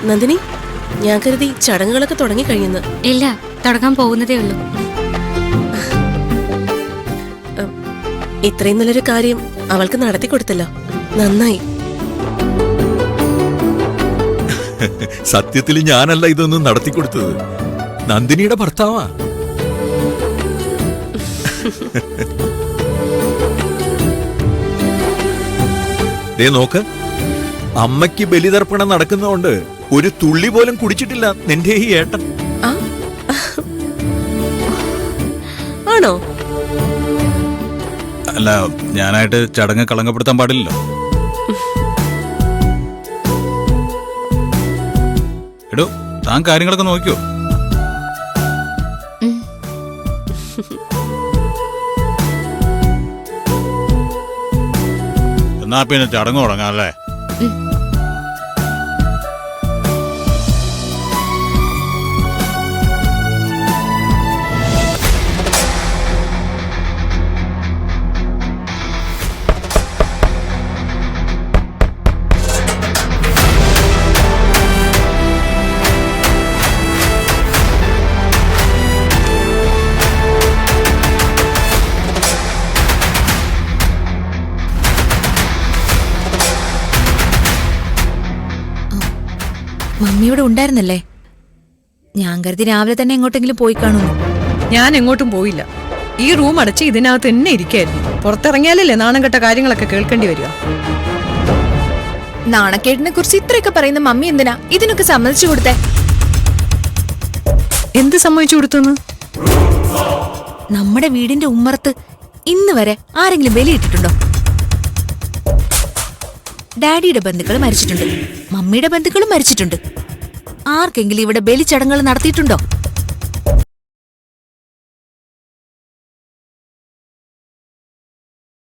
നന്ദിനി, ഞാൻ കരുതി ചടങ്ങുകളൊക്കെ തുടങ്ങിക്കഴിയുന്നു. ഇല്ല, തുടങ്ങാൻ പോകുന്നതേ ഉള്ളൂ. ഇത്രയും നല്ലൊരു കാര്യം അവൾക്ക് നടത്തി കൊടുത്തല്ലോ, നന്നായി. സത്യത്തിൽ ഞാനല്ല ഇതൊന്നും നടത്തിക്കൊടുത്തത്, നന്ദിനിയുടെ ഭർത്താവാ. ദേ നോക്ക്, അമ്മയ്ക്ക് ബലിതർപ്പണം നടക്കുന്നതുകൊണ്ട് ഒരു തുള്ളി പോലും കുടിച്ചിട്ടില്ല നിന്റെ ഈ ഏട്ടൻ. ആണോ? അല്ല, ഞാനായിട്ട് ചടങ്ങ് കളങ്കപ്പെടുത്താൻ പാടില്ലല്ലോ. എടോ, താൻ കാര്യങ്ങളൊക്കെ നോക്കിയോ? എന്നാ പിന്നെ ചടങ്ങ് തുടങ്ങാം അല്ലേ? മമ്മിയോടെ ഉണ്ടായിരുന്നല്ലേ? ഞാൻ കരുതി രാവിലെ തന്നെ എങ്ങോട്ടെങ്കിലും പോയി കാണുന്നു. ഞാൻ എങ്ങോട്ടും പോയില്ല. ഈ റൂം അടച്ച് ഇതിനകത്ത് തന്നെ ഇരിക്കായിരുന്നു. പുറത്തിറങ്ങിയാലല്ലേ നാണം കെട്ട കാര്യങ്ങളൊക്കെ കേൾക്കേണ്ടി വരിക. നാണക്കേടിനെ കുറിച്ച് ഇത്രയൊക്കെ പറയുന്ന മമ്മി എന്തിനാ ഇതിനൊക്കെ സമ്മതിച്ചു കൊടുത്തേ? എന്ത് സമ്മതിച്ചു കൊടുത്തു? നമ്മുടെ വീടിന്റെ ഉമ്മറത്ത് ഇന്ന് വരെ ആരെങ്കിലും ബലിയിട്ടിട്ടുണ്ടോ? ഡാഡിയുടെ ബന്ധുക്കൾ മരിച്ചിട്ടുണ്ട്, മമ്മിയുടെ ബന്ധുക്കളും മരിച്ചിട്ടുണ്ട്. ആർക്കെങ്കിലും ഇവിടെ ബലി ചടങ്ങുകൾ നടത്തിയിട്ടുണ്ടോ?